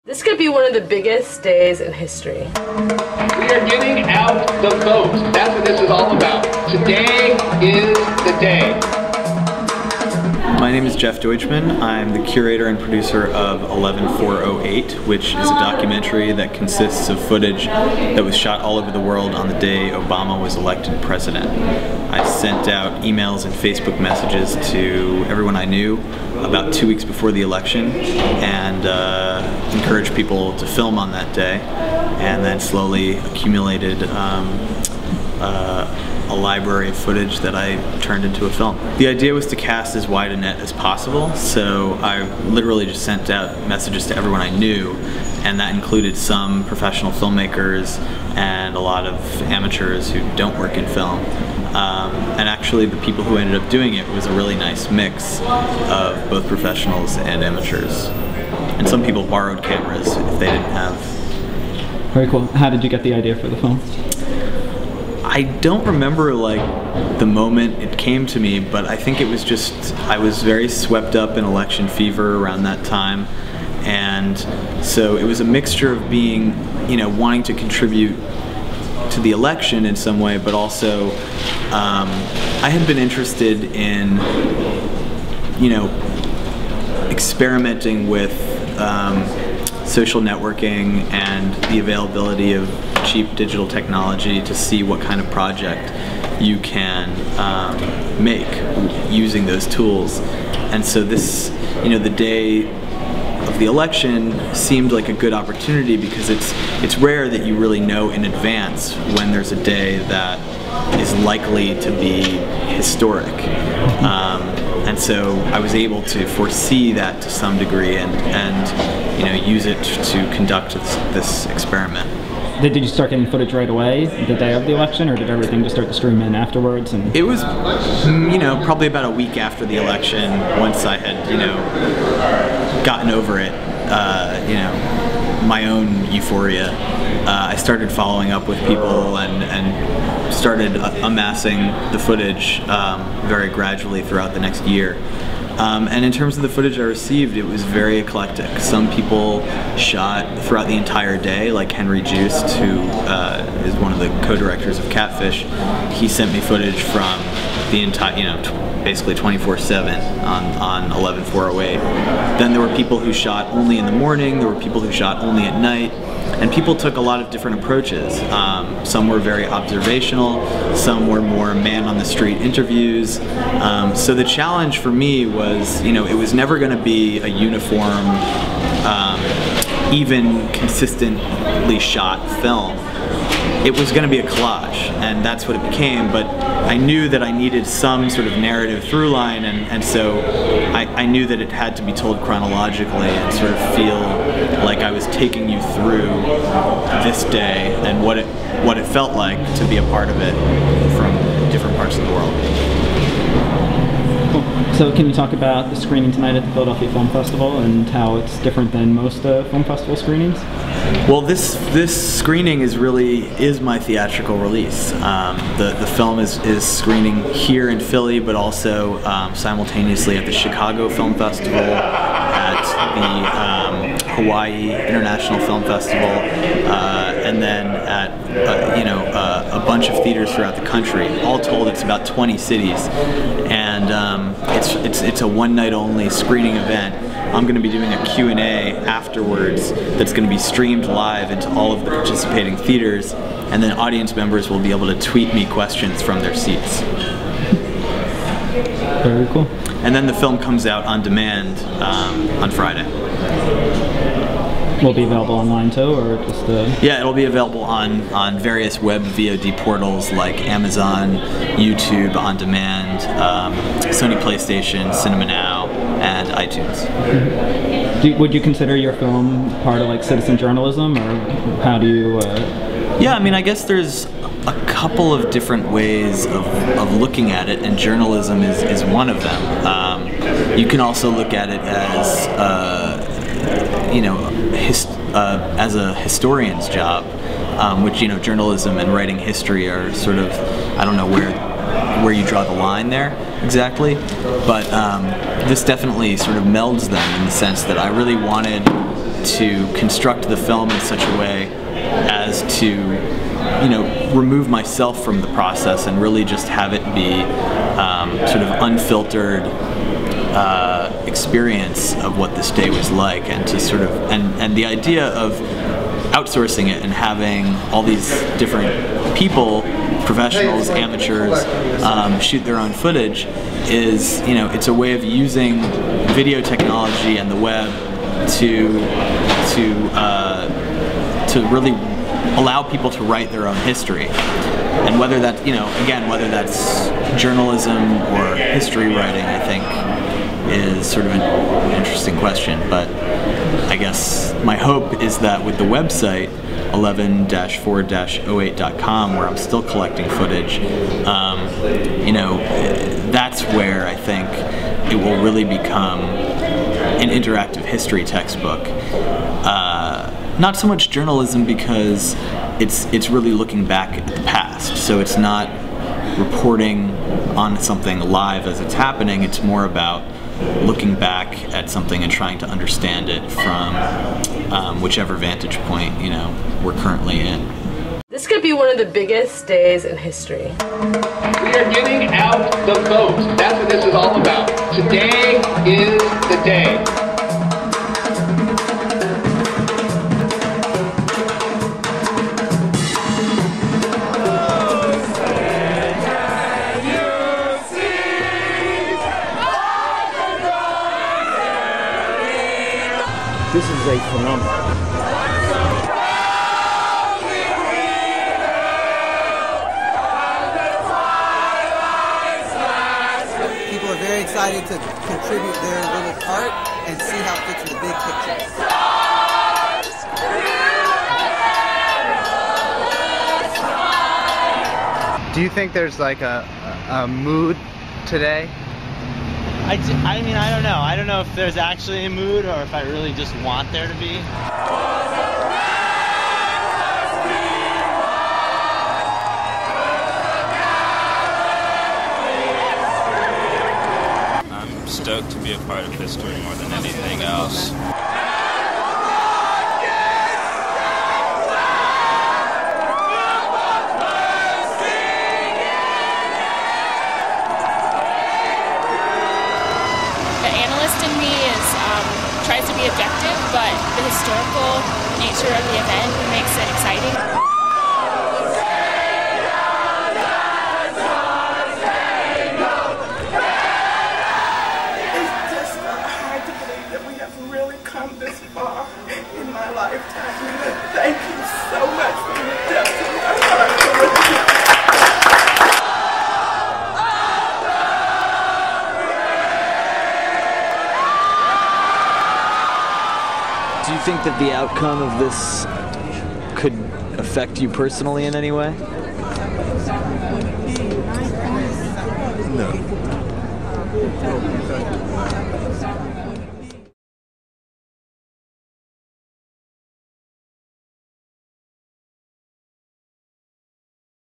This could be one of the biggest days in history. We are getting out the vote. That's what this is all about. Today is the day. My name is Jeff Deutchman. I'm the curator and producer of 11408, which is a documentary that consists of footage that was shot all over the world on the day Obama was elected president. I sent out emails and Facebook messages to everyone I knew about 2 weeks before the election and encouraged people to film on that day, and then slowly accumulated a library of footage that I turned into a film. The idea was to cast as wide a net as possible, so I literally just sent out messages to everyone I knew, and that included some professional filmmakers and a lot of amateurs who don't work in film. And actually the people who ended up doing it was a really nice mix of both professionals and amateurs. And some people borrowed cameras if they didn't have. Very cool. How did you get the idea for the film? I don't remember like the moment it came to me, but I think it was just, I was very swept up in election fever around that time, and so it was a mixture of being, wanting to contribute to the election in some way, but also I had been interested in, experimenting with social networking and the availability of cheap digital technology to see what kind of project you can make using those tools. And so this, the day of the election seemed like a good opportunity because it's rare that you really know in advance when there's a day that is likely to be historic. And so I was able to foresee that to some degree and use it to conduct this experiment. Did you start getting footage right away, the day of the election, or did everything just start to stream in afterwards? And it was, probably about a week after the election, once I had, gotten over it, my own euphoria. I started following up with people and started amassing the footage very gradually throughout the next year. And in terms of the footage I received, it was very eclectic. Some people shot throughout the entire day, like Henry Joost, who is one of the co-directors of Catfish. He sent me footage from the entire, basically 24/7 on 11408. Then there were people who shot only in the morning, there were people who shot only at night, and people took a lot of different approaches. Some were very observational, some were more man-on-the-street interviews. So the challenge for me was, it was never going to be a uniform, even consistently shot film. It was going to be a collage, and that's what it became, but I knew that I needed some sort of narrative through line, and so I knew that it had to be told chronologically and sort of feel like I was taking you through this day and what it felt like to be a part of it from different parts of the world. Cool. So can you talk about the screening tonight at the Philadelphia Film Festival and how it's different than most film festival screenings? Well, this screening is my theatrical release. The film is screening here in Philly, but also simultaneously at the Chicago Film Festival, at the Hawaii International Film Festival, and then at a bunch of theaters throughout the country. All told, it's about 20 cities, and it's a one-night only screening event. I'm going to be doing a Q&A afterwards that's going to be streamed live into all of the participating theaters, and then audience members will be able to tweet me questions from their seats. Very cool. And then the film comes out on demand on Friday. Will it be available online too, or just Yeah, it'll be available on various web VOD portals like Amazon, YouTube on demand, Sony PlayStation, Cinema Now, and iTunes. Mm-hmm. Would you consider your film part of like citizen journalism, or how do you? Yeah, I mean, I guess there's a couple of different ways of looking at it, and journalism is one of them. You can also look at it as as a historian's job, which journalism and writing history are sort of, I don't know where you draw the line there exactly, but this definitely sort of melds them in the sense that I really wanted to construct the film in such a way as to, remove myself from the process and really just have it be sort of unfiltered experience of what this day was like, and to sort of and the idea of outsourcing it and having all these different people, professionals, amateurs, shoot their own footage is, it's a way of using video technology and the web to really allow people to write their own history. And whether that, whether that's journalism or history writing, I think is sort of an interesting question. But I guess my hope is that with the website 11-4-08.com, where I'm still collecting footage, that's where I think it will really become an interactive history textbook. Not so much journalism, because it's really looking back at the past. So it's not reporting on something live as it's happening. It's more about looking back at something and trying to understand it from whichever vantage point we're currently in. This could be one of the biggest days in history. We are getting out the vote. That's what this is all about. Today is the day. This is a phenomenon. People are very excited to contribute their little part and see how it fits in the big picture. Do you think there's like a mood today? I mean, I don't know. I don't know if there's actually a mood or if I really just want there to be. I'm stoked to be a part of history more than anything else. Tries to be objective, but the historical nature of the event makes it exciting. It's just hard to believe that we have really come this far in my lifetime. Thank you so much for your depth in my heart. Do you think that the outcome of this could affect you personally in any way? No.